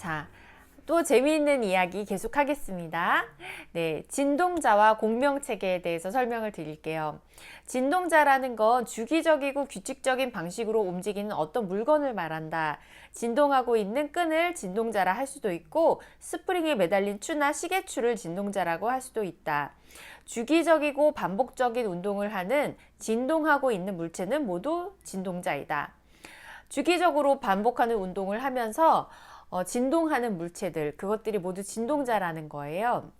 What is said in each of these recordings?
자, 또 재미있는 이야기 계속하겠습니다. 네, 진동자와 공명체계에 대해서 설명을 드릴게요. 진동자라는 건 주기적이고 규칙적인 방식으로 움직이는 어떤 물건을 말한다. 진동하고 있는 끈을 진동자라 할 수도 있고 스프링에 매달린 추나 시계추를 진동자라고 할 수도 있다. 주기적이고 반복적인 운동을 하는 진동하고 있는 물체는 모두 진동자이다. 주기적으로 반복하는 운동을 하면서 진동하는 물체들, 그것들이 모두 진동자라는 거예요.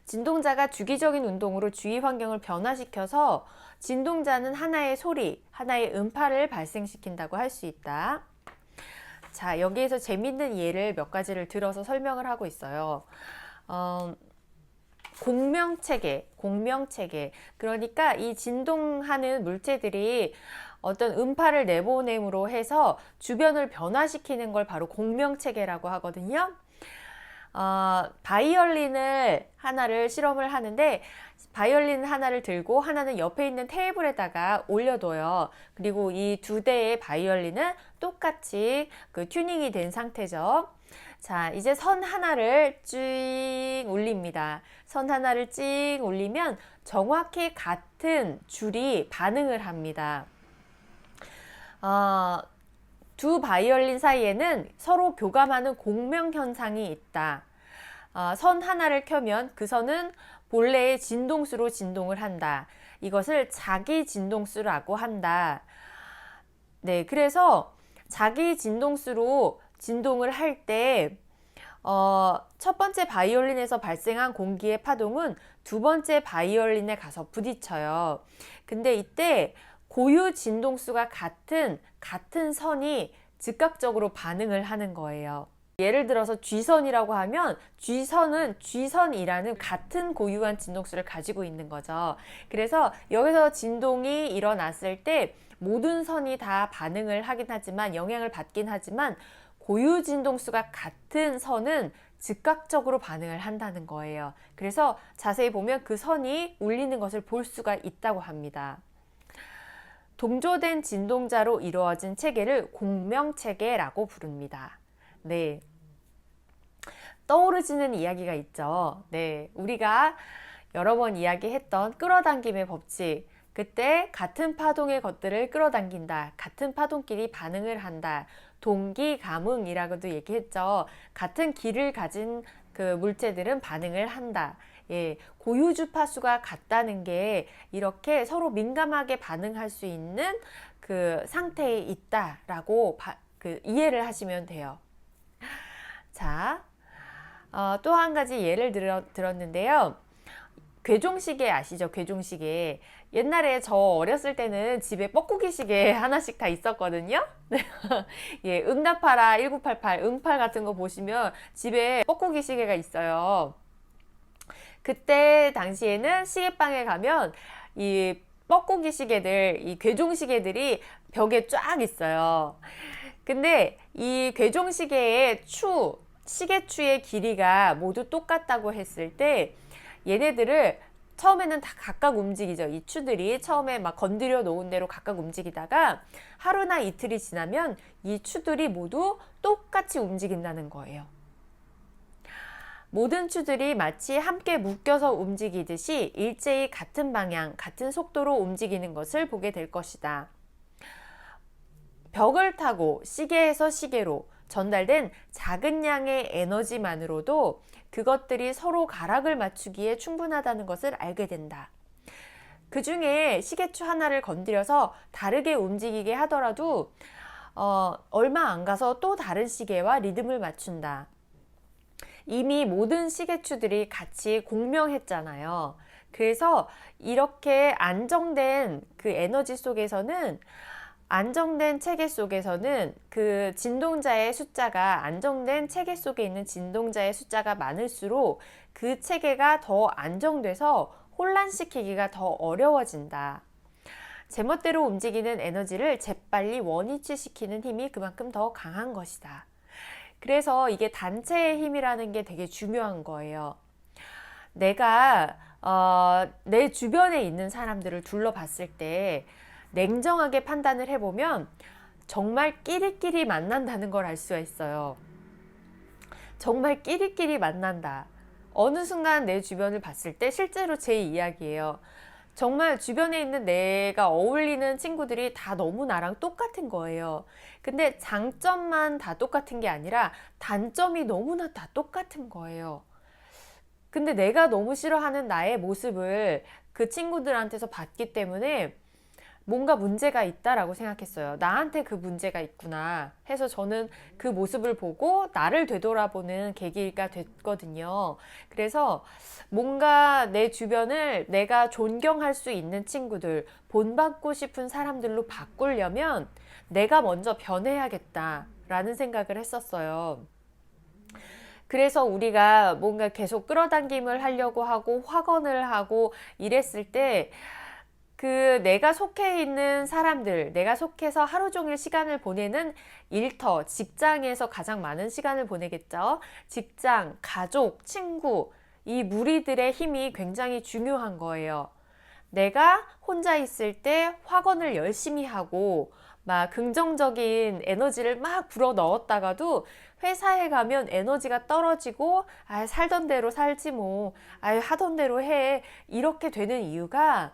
진동자가 주기적인 운동으로 주위 환경을 변화시켜서 진동자는 하나의 소리, 하나의 음파를 발생시킨다고 할 수 있다. 자, 여기에서 재밌는 예를 몇 가지를 들어서 설명을 하고 있어요. 공명체계. 그러니까 이 진동하는 물체들이 어떤 음파를 내보냄으로 해서 주변을 변화시키는 걸 바로 공명체계라고 하거든요. 바이올린을 하나를 실험을 하는데 바이올린 하나를 들고 하나는 옆에 있는 테이블에다가 올려둬요. 그리고 이 두 대의 바이올린은 똑같이 그 튜닝이 된 상태죠. 자, 이제 선 하나를 쭉 올립니다. 선 하나를 쭉 올리면 정확히 같은 줄이 반응을 합니다. 두 바이올린 사이에는 서로 교감하는 공명 현상이 있다. 선 하나를 켜면 그 선은 본래의 진동수로 진동을 한다. 이것을 자기 진동수라고 한다. 네, 그래서 자기 진동수로 진동을 할 때 첫 번째 바이올린에서 발생한 공기의 파동은 두 번째 바이올린에 가서 부딪혀요. 근데 이때 고유 진동수가 같은 선이 즉각적으로 반응을 하는 거예요. 예를 들어서 G선이라고 하면 G선이라는 같은 고유한 진동수를 가지고 있는 거죠. 그래서 여기서 진동이 일어났을 때 모든 선이 다 반응을 하긴 하지만 영향을 받긴 하지만 고유 진동수가 같은 선은 즉각적으로 반응을 한다는 거예요. 그래서 자세히 보면 그 선이 울리는 것을 볼 수가 있다고 합니다. 동조된 진동자로 이루어진 체계를 공명체계라고 부릅니다. 네. 떠오르지는 이야기가 있죠. 네. 우리가 여러 번 이야기했던 끌어당김의 법칙. 그때 같은 파동의 것들을 끌어당긴다. 같은 파동끼리 반응을 한다. 동기감응이라고도 얘기했죠. 같은 길을 가진 그 물체들은 반응을 한다. 예, 고유 주파수가 같다는 게 이렇게 서로 민감하게 반응할 수 있는 그 상태에 있다라고 이해를 하시면 돼요. 자, 또 한 가지 예를 들었는데요. 괴종시계 아시죠? 괴종시계. 옛날에 저 어렸을 때는 집에 뻐꾸기 시계 하나씩 다 있었거든요. 예, 응답하라 1988 응팔 같은 거 보시면 집에 뻐꾸기 시계가 있어요. 그때 당시에는 시계방에 가면 이 뻐꾸기 시계들, 이 괴종 시계들이 벽에 쫙 있어요. 근데 이 괴종 시계의 시계추의 길이가 모두 똑같다고 했을 때 얘네들을 처음에는 다 각각 움직이죠. 이 추들이 처음에 막 건드려 놓은 대로 각각 움직이다가 하루나 이틀이 지나면 이 추들이 모두 똑같이 움직인다는 거예요. 모든 추들이 마치 함께 묶여서 움직이듯이 일제히 같은 방향, 같은 속도로 움직이는 것을 보게 될 것이다. 벽을 타고 시계에서 시계로 전달된 작은 양의 에너지만으로도 그것들이 서로 가락을 맞추기에 충분하다는 것을 알게 된다. 그 중에 시계추 하나를 건드려서 다르게 움직이게 하더라도 얼마 안 가서 또 다른 시계와 리듬을 맞춘다. 이미 모든 시계추들이 같이 공명했잖아요. 그래서 이렇게 안정된 그 에너지 속에서는 안정된 체계 속에서는 그 진동자의 숫자가 안정된 체계 속에 있는 진동자의 숫자가 많을수록 그 체계가 더 안정돼서 혼란시키기가 더 어려워진다. 제멋대로 움직이는 에너지를 재빨리 원위치시키는 힘이 그만큼 더 강한 것이다. 그래서 이게 단체의 힘이라는 게 되게 중요한 거예요. 내가 내 주변에 있는 사람들을 둘러봤을 때 냉정하게 판단을 해보면 정말 끼리끼리 만난다는 걸 알 수가 있어요. 정말 끼리끼리 만난다. 어느 순간 내 주변을 봤을 때 실제로 제 이야기예요. 정말 주변에 있는 내가 어울리는 친구들이 다 너무 나랑 똑같은 거예요. 근데 장점만 다 똑같은 게 아니라 단점이 너무나 다 똑같은 거예요. 근데 내가 너무 싫어하는 나의 모습을 그 친구들한테서 봤기 때문에 뭔가 문제가 있다라고 생각했어요. 나한테 그 문제가 있구나 해서 저는 그 모습을 보고 나를 되돌아보는 계기가 됐거든요. 그래서 뭔가 내 주변을 내가 존경할 수 있는 친구들, 본받고 싶은 사람들로 바꾸려면 내가 먼저 변해야겠다라는 생각을 했었어요. 그래서 우리가 뭔가 계속 끌어당김을 하려고 하고 확언을 하고 이랬을 때 그 내가 속해 있는 사람들, 내가 속해서 하루 종일 시간을 보내는 일터, 직장에서 가장 많은 시간을 보내겠죠. 직장, 가족, 친구, 이 무리들의 힘이 굉장히 중요한 거예요. 내가 혼자 있을 때 확언을 열심히 하고 막 긍정적인 에너지를 막 불어 넣었다가도 회사에 가면 에너지가 떨어지고 아 살던 대로 살지 뭐, 아 하던 대로 해 이렇게 되는 이유가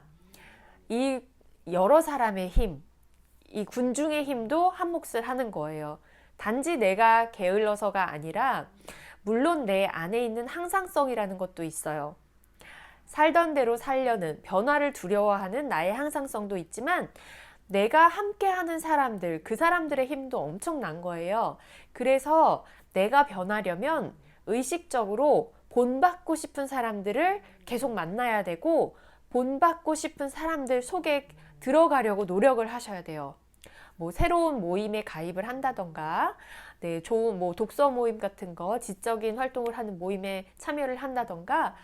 이 여러 사람의 힘, 이 군중의 힘도 한 몫을 하는 거예요. 단지 내가 게을러서가 아니라 물론 내 안에 있는 항상성이라는 것도 있어요. 살던 대로 살려는 변화를 두려워하는 나의 항상성도 있지만 내가 함께하는 사람들, 그 사람들의 힘도 엄청난 거예요. 그래서 내가 변하려면 의식적으로 본받고 싶은 사람들을 계속 만나야 되고 본받고 싶은 사람들 속에 들어가려고 노력을 하셔야 돼요. 뭐 새로운 모임에 가입을 한다던가, 네, 좋은 뭐 독서 모임 같은 거, 지적인 활동을 하는 모임에 참여를 한다던가,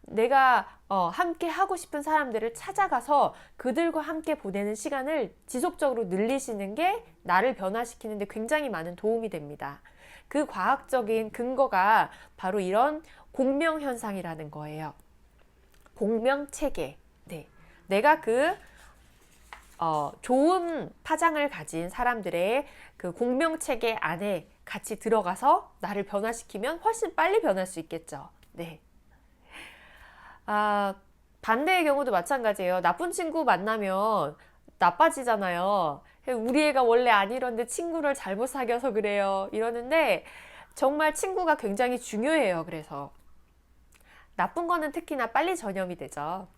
내가 함께 하고 싶은 사람들을 찾아가서 그들과 함께 보내는 시간을 지속적으로 늘리시는 게 나를 변화시키는 데 굉장히 많은 도움이 됩니다. 그 과학적인 근거가 바로 이런 공명현상이라는 거예요. 공명체계. 네. 내가 그 좋은 파장을 가진 사람들의 그 공명체계 안에 같이 들어가서 나를 변화시키면 훨씬 빨리 변할 수 있겠죠. 네. 반대의 경우도 마찬가지예요. 나쁜 친구 만나면 나빠지잖아요. 우리 애가 원래 안 이런데 친구를 잘못 사귀어서 그래요. 이러는데 정말 친구가 굉장히 중요해요. 그래서 나쁜 거는 특히나 빨리 전염이 되죠.